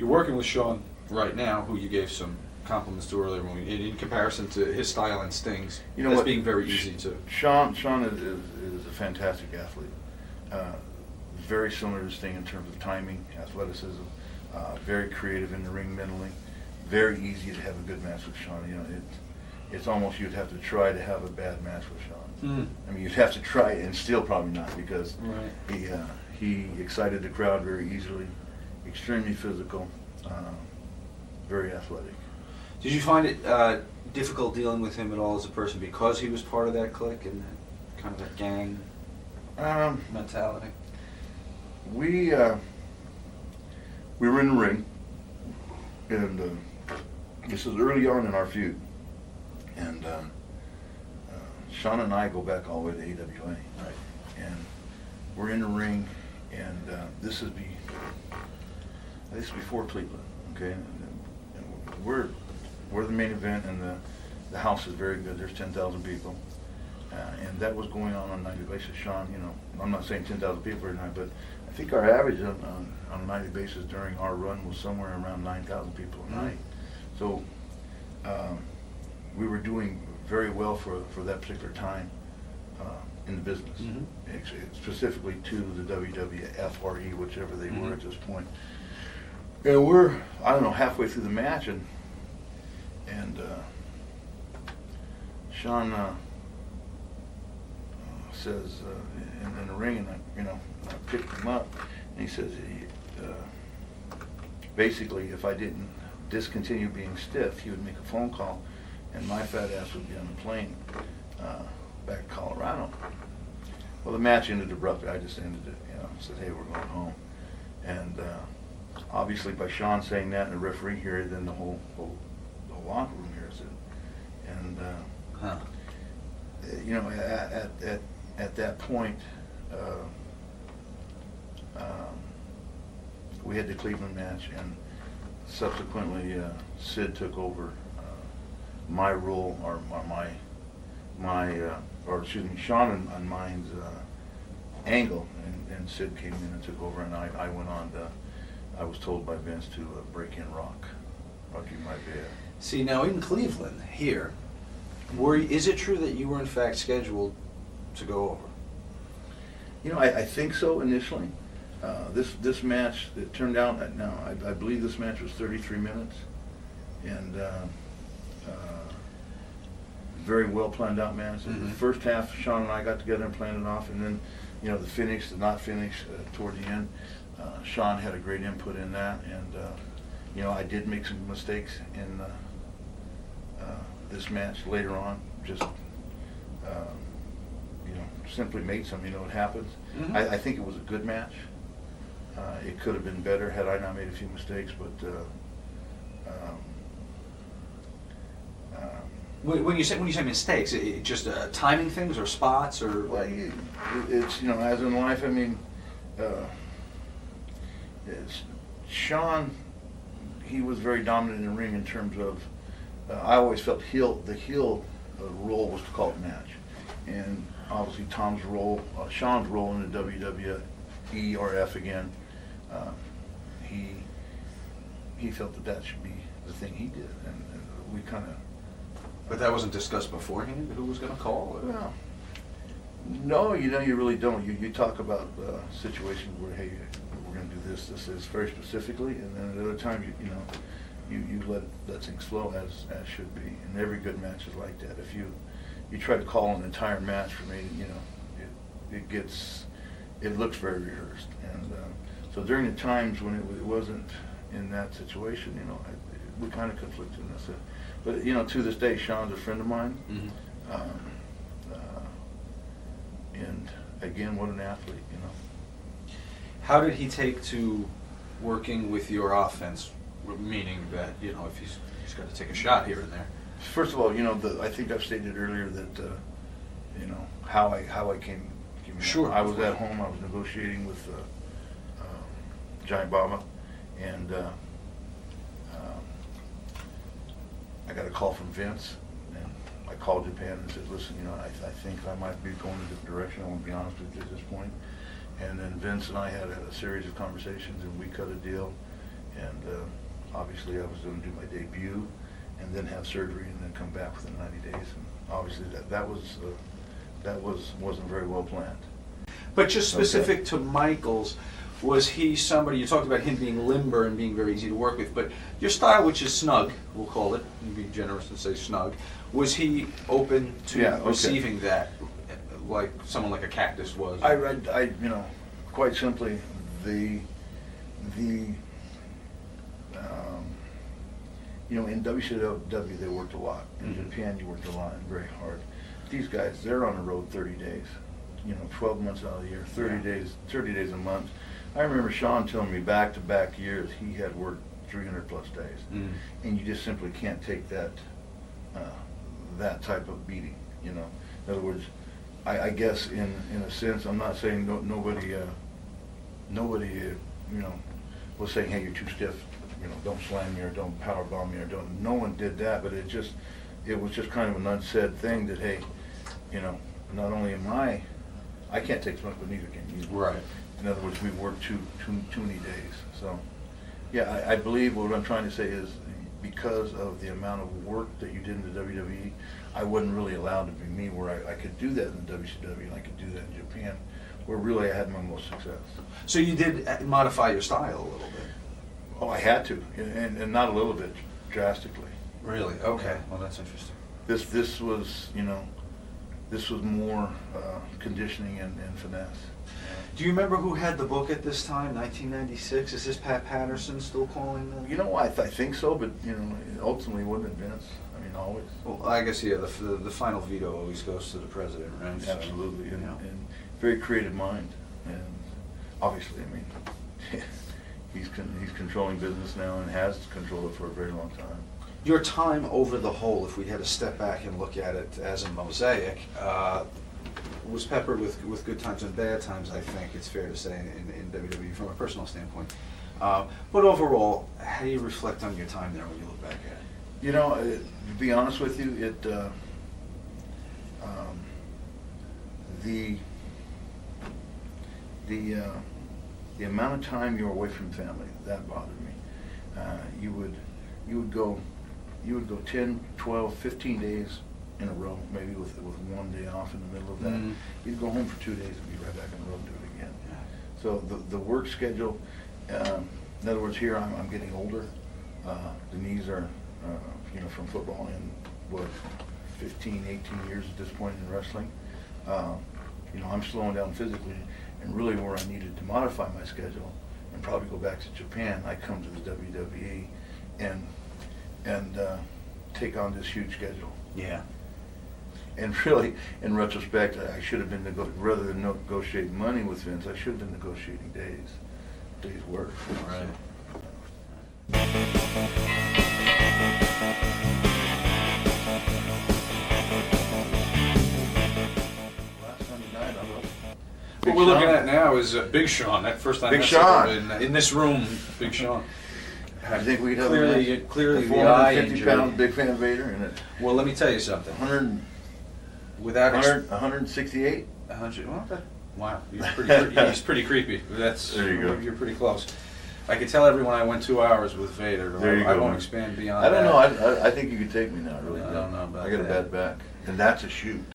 You're working with Shawn right now, who you gave some compliments to earlier, in comparison to his style and Sting's, as being very easy to... Shawn is a fantastic athlete. Very similar to Sting in terms of timing, athleticism, very creative in the ring mentally. Very easy to have a good match with Shawn. You know, it's almost you'd have to try to have a bad match with Shawn. I mean, you'd have to try it and still probably not, because he excited the crowd very easily, extremely physical, very athletic. Did you find it difficult dealing with him at all as a person because he was part of that clique and that kind of that gang mentality? We were in the ring, and this is early on in our feud, and Shawn and I go back all the way to AWA, right? And we're in the ring, and this is before Cleveland, okay? And we're the main event, and the house is very good. There's 10,000 people, and that was going on a nightly basis. Shawn, you know, I'm not saying 10,000 people every night, but I think our average on a nightly basis during our run was somewhere around 9,000 people a night. So we were doing very well for that particular time in the business, specifically to the WWF or E, whichever they were at this point. And we're, I don't know, halfway through the match, and Shawn says in the ring, and I picked him up, and he says, basically, if I didn't discontinue being stiff, he would make a phone call, and my fat ass would be on the plane back in Colorado. Well, the match ended abruptly. I just ended it, said, hey, we're going home. And obviously, by Shawn saying that, and the referee here, then the whole locker room hears it. And at that point, we had the Cleveland match, and subsequently Sid took over my role, or Shawn and mine's angle, and Sid came in and took over, and I went on to, I was told by Vince to break in Rocky Maivia. See, now in Cleveland, here, is it true that you were in fact scheduled to go over? I think so initially. This match, it turned out that now, I believe this match was 33 minutes, and very well planned out match. The first half, Shawn and I got together and planned it off, and then, the not finish toward the end. Shawn had a great input in that, and I did make some mistakes in this match later on. Just simply made some. It happens. I think it was a good match. It could have been better had I not made a few mistakes, but when you say mistakes, it just timing things or spots or well, it's as in life. I mean, Shawn, he was very dominant in the ring in terms of. I always felt the heel role was to call it match, and obviously Tom's role, Shawn's role in the WWE or F again. He felt that should be the thing he did, and we kind of. But that wasn't discussed beforehand, who was going to call? Well, no, you really don't. You talk about situations where, hey, we're going to do this very specifically, and then at other times, you let things flow as should be. And every good match is like that. If you try to call an entire match for me, it looks very rehearsed. And so during the times when it wasn't in that situation, we kind of conflicted in this. But to this day, Shawn's a friend of mine. And again, what an athlete, How did he take to working with your offense? Meaning that, if he's got to take a shot here and there. First of all, I think I've stated earlier that, how I came. Sure. I was at home. I was negotiating with Giant Baba, and I got a call from Vince, and I called Japan and said, listen, I think I might be going in a different direction. I want to be honest with you at this point. And then Vince and I had a series of conversations, and we cut a deal, and obviously I was going to do my debut and then have surgery and then come back within 90 days. And obviously wasn't very well planned. But just specific to Michaels, was he somebody, you talked about him being limber and being very easy to work with, but your style, which is snug, we'll call it, and be generous and say snug, was he open to receiving that, like someone like a Cactus was? I quite simply, in WCW they worked a lot. In Japan you worked a lot and very hard. These guys, they're on the road 30 days, 12 months out of the year, 30 days a month. I remember Shawn telling me back-to-back years he had worked 300 plus days, and you just simply can't take that type of beating. In other words, I guess in a sense, I'm not saying nobody was saying, hey, you're too stiff, don't slam me or don't power bomb me or don't. No one did that, but it was just kind of an unsaid thing that, hey, not only am I can't take so much, but neither can you. Right. In other words, we work too many days. So, yeah, I believe what I'm trying to say is because of the amount of work that you did in the WWE, I wasn't really allowed to be me, where I could do that in the WCW and I could do that in Japan, where really I had my most success. So you did modify your style a little bit? Oh, I had to, and not a little bit, drastically. Really? Okay. Well, that's interesting. This was, this was more conditioning and finesse. Do you remember who had the book at this time, 1996? Is this Pat Patterson still calling them? I think so, but ultimately wasn't it Vince? I mean, always. Well, I guess the final veto always goes to the president, right? Absolutely, and very creative mind, and obviously, I mean, he's controlling business now and has controlled it for a very long time. Your time over the whole, if we had to step back and look at it as a mosaic, was peppered with good times and bad times, I think it's fair to say, in WWE from a personal standpoint. But overall, how do you reflect on your time there when you look back at it? To be honest with you, the amount of time you were away from family, that bothered me. You would go 10, 12, 15 days in a row, maybe with one day off in the middle of that. You'd go home for 2 days and be right back on the road and do it again. So the work schedule, in other words, here I'm getting older. The knees are, from football in 15, 18 years at this point in wrestling. I'm slowing down physically, and really where I needed to modify my schedule and probably go back to Japan, I come to the WWE and take on this huge schedule. Yeah. And really, in retrospect, I should have been, rather than negotiating money with Vince, I should have been negotiating days work. Right. Last Sunday night, what we're looking at now is Big Shawn. That first time Big Shawn in this room, Big Shawn. I think we'd have clearly the eye injury. 450-pound big fan Vader in it. Well, let me tell you something. 168. 100. Well, wow, he's pretty creepy. There you go. You're pretty close. I could tell everyone I went 2 hours with Vader. There you I go, won't man. expand beyond I don't that. know. I think you could take me now. I really I don't know about I got a that. bad back, and that's a shoot.